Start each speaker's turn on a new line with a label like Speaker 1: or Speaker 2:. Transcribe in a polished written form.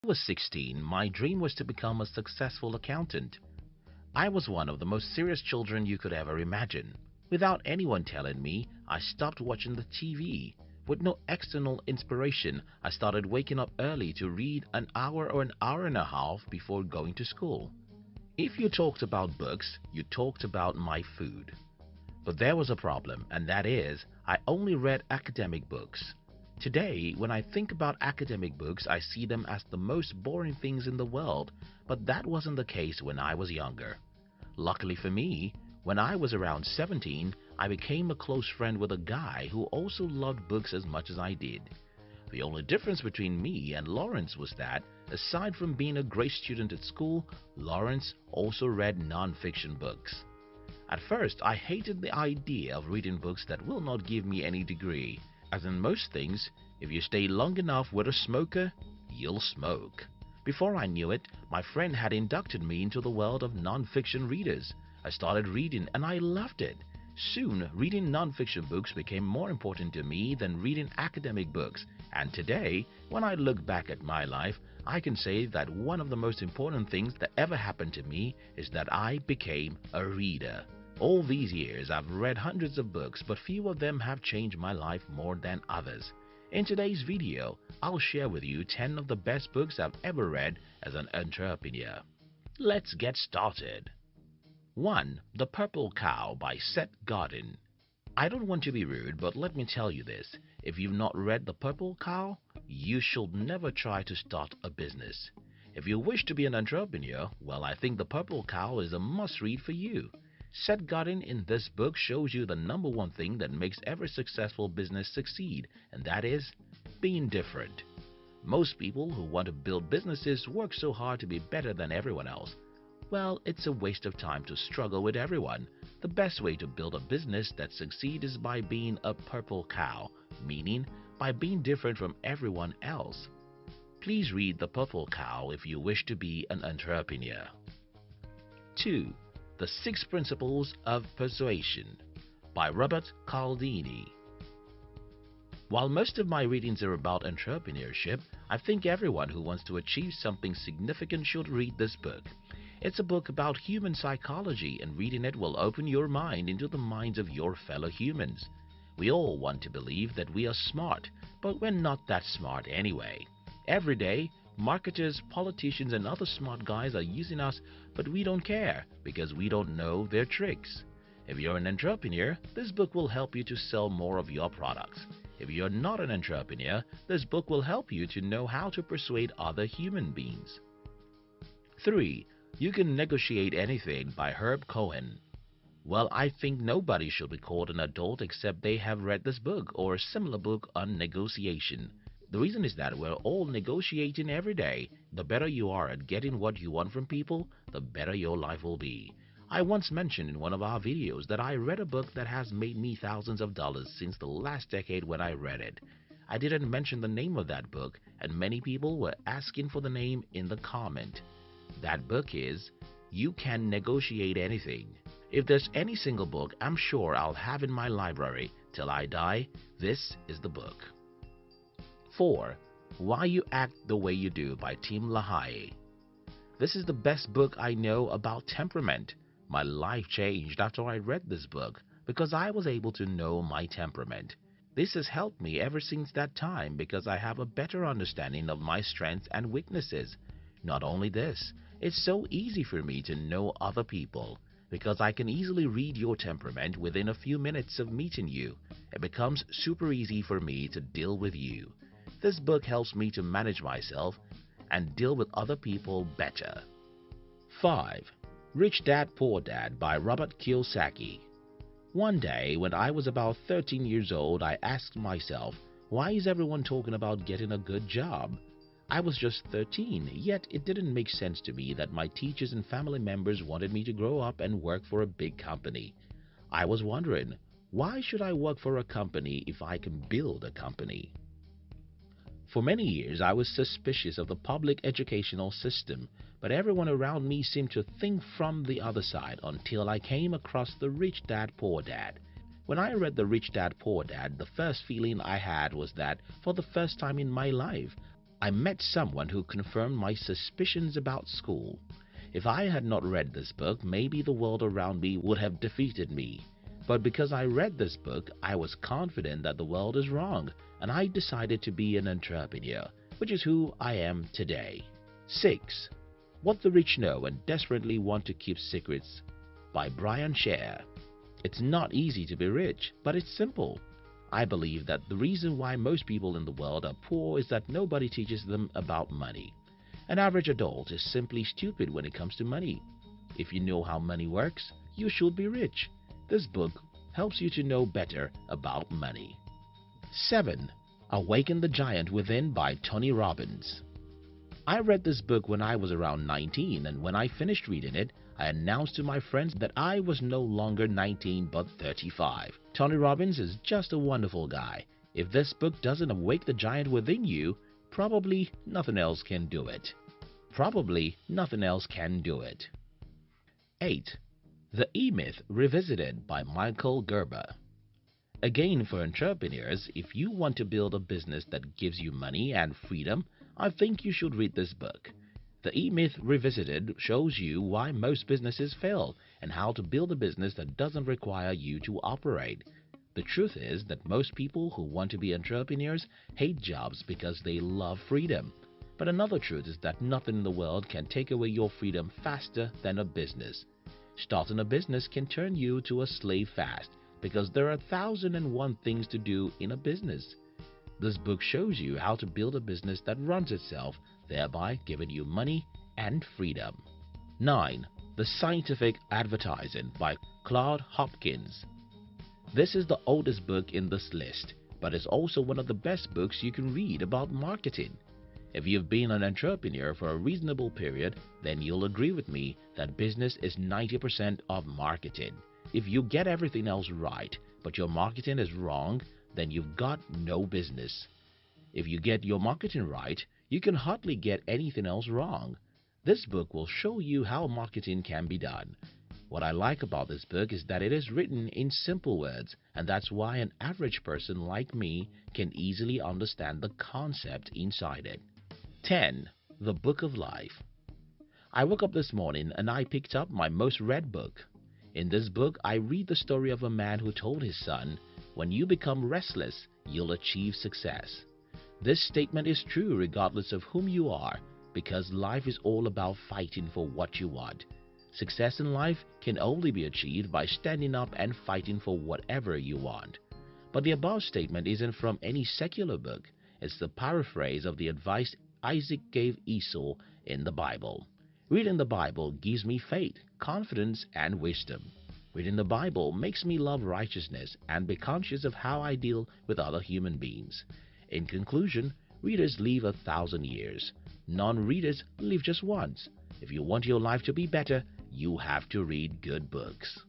Speaker 1: I was 16, my dream was to become a successful accountant. I was one of the most serious children you could ever imagine. Without anyone telling me, I stopped watching the TV. With no external inspiration, I started waking up early to read an hour or an hour and a half before going to school. If you talked about books, you talked about my food. But there was a problem, and that is, I only read academic books. Today, when I think about academic books, I see them as the most boring things in the world, but that wasn't the case when I was younger. Luckily for me, when I was around 17, I became a close friend with a guy who also loved books as much as I did. The only difference between me and Lawrence was that, aside from being a great student at school, Lawrence also read non-fiction books. At first, I hated the idea of reading books that will not give me any degree. As in most things, if you stay long enough with a smoker, you'll smoke. Before I knew it, my friend had inducted me into the world of non-fiction readers. I started reading and I loved it. Soon, reading non-fiction books became more important to me than reading academic books, and today, when I look back at my life, I can say that one of the most important things that ever happened to me is that I became a reader. All these years, I've read hundreds of books, but few of them have changed my life more than others. In today's video, I'll share with you 10 of the best books I've ever read as an entrepreneur. Let's get started. 1. The Purple Cow by Seth Godin. I don't want to be rude, but let me tell you this. If you've not read The Purple Cow, you should never try to start a business. If you wish to be an entrepreneur, well, I think The Purple Cow is a must-read for you. Seth Godin in this book shows you the number one thing that makes every successful business succeed, and that is being different. Most people who want to build businesses work so hard to be better than everyone else. Well, it's a waste of time to struggle with everyone. The best way to build a business that succeeds is by being a purple cow, meaning by being different from everyone else. Please read The Purple Cow if you wish to be an entrepreneur. 2. The 6 Principles of Persuasion by Robert Cialdini. While most of my readings are about entrepreneurship, I think everyone who wants to achieve something significant should read this book. It's a book about human psychology, and reading it will open your mind into the minds of your fellow humans. We all want to believe that we are smart, but we're not that smart anyway. Every day, marketers, politicians, and other smart guys are using us, but we don't care because we don't know their tricks. If you're an entrepreneur, this book will help you to sell more of your products. If you're not an entrepreneur, this book will help you to know how to persuade other human beings. 3. You Can Negotiate Anything by Herb Cohen. Well, I think nobody should be called an adult except they have read this book or a similar book on negotiation. The reason is that we're all negotiating every day. The better you are at getting what you want from people, the better your life will be. I once mentioned in one of our videos that I read a book that has made me thousands of dollars since the last decade when I read it. I didn't mention the name of that book, and many people were asking for the name in the comment. That book is You Can Negotiate Anything. If there's any single book I'm sure I'll have in my library till I die, this is the book. 4. Why You Act the Way You Do by Tim LaHaye. This is the best book I know about temperament. My life changed after I read this book because I was able to know my temperament. This has helped me ever since that time because I have a better understanding of my strengths and weaknesses. Not only this, it's so easy for me to know other people because I can easily read your temperament within a few minutes of meeting you. It becomes super easy for me to deal with you. This book helps me to manage myself and deal with other people better. 5. Rich Dad Poor Dad by Robert Kiyosaki. One day when I was about 13 years old, I asked myself, why is everyone talking about getting a good job? I was just 13, yet it didn't make sense to me that my teachers and family members wanted me to grow up and work for a big company. I was wondering, why should I work for a company if I can build a company? For many years, I was suspicious of the public educational system, but everyone around me seemed to think from the other side until I came across The Rich Dad Poor Dad. When I read The Rich Dad Poor Dad, the first feeling I had was that, for the first time in my life, I met someone who confirmed my suspicions about school. If I had not read this book, maybe the world around me would have defeated me. But because I read this book, I was confident that the world is wrong, and I decided to be an entrepreneur, which is who I am today. 6. What the Rich Know and Desperately Want to Keep Secrets by Brian Scher. It's not easy to be rich, but it's simple. I believe that the reason why most people in the world are poor is that nobody teaches them about money. An average adult is simply stupid when it comes to money. If you know how money works, you should be rich. This book helps you to know better about money. 7. Awaken the Giant Within by Tony Robbins. I read this book when I was around 19, and when I finished reading it, I announced to my friends that I was no longer 19 but 35. Tony Robbins is just a wonderful guy. If this book doesn't awake the giant within you, probably nothing else can do it. 8. The E-Myth Revisited by Michael Gerber. Again, for entrepreneurs, if you want to build a business that gives you money and freedom, I think you should read this book. The E-Myth Revisited shows you why most businesses fail and how to build a business that doesn't require you to operate. The truth is that most people who want to be entrepreneurs hate jobs because they love freedom. But another truth is that nothing in the world can take away your freedom faster than a business. Starting a business can turn you to a slave fast because there are 1,001 things to do in a business. This book shows you how to build a business that runs itself, thereby giving you money and freedom. 9. The Scientific Advertising by Claude Hopkins. This is the oldest book in this list, but it's also one of the best books you can read about marketing. If you've been an entrepreneur for a reasonable period, then you'll agree with me that business is 90% of marketing. If you get everything else right, but your marketing is wrong, then you've got no business. If you get your marketing right, you can hardly get anything else wrong. This book will show you how marketing can be done. What I like about this book is that it is written in simple words, and that's why an average person like me can easily understand the concept inside it. 10. The Book of Life. I woke up this morning and I picked up my most read book. In this book, I read the story of a man who told his son, "When you become restless, you'll achieve success." This statement is true regardless of whom you are, because life is all about fighting for what you want. Success in life can only be achieved by standing up and fighting for whatever you want. But the above statement isn't from any secular book. It's the paraphrase of the advice Isaac gave Esau in the Bible. Reading the Bible gives me faith, confidence, and wisdom. Reading the Bible makes me love righteousness and be conscious of how I deal with other human beings. In conclusion, readers live 1,000 years. Non-readers live just once. If you want your life to be better, you have to read good books.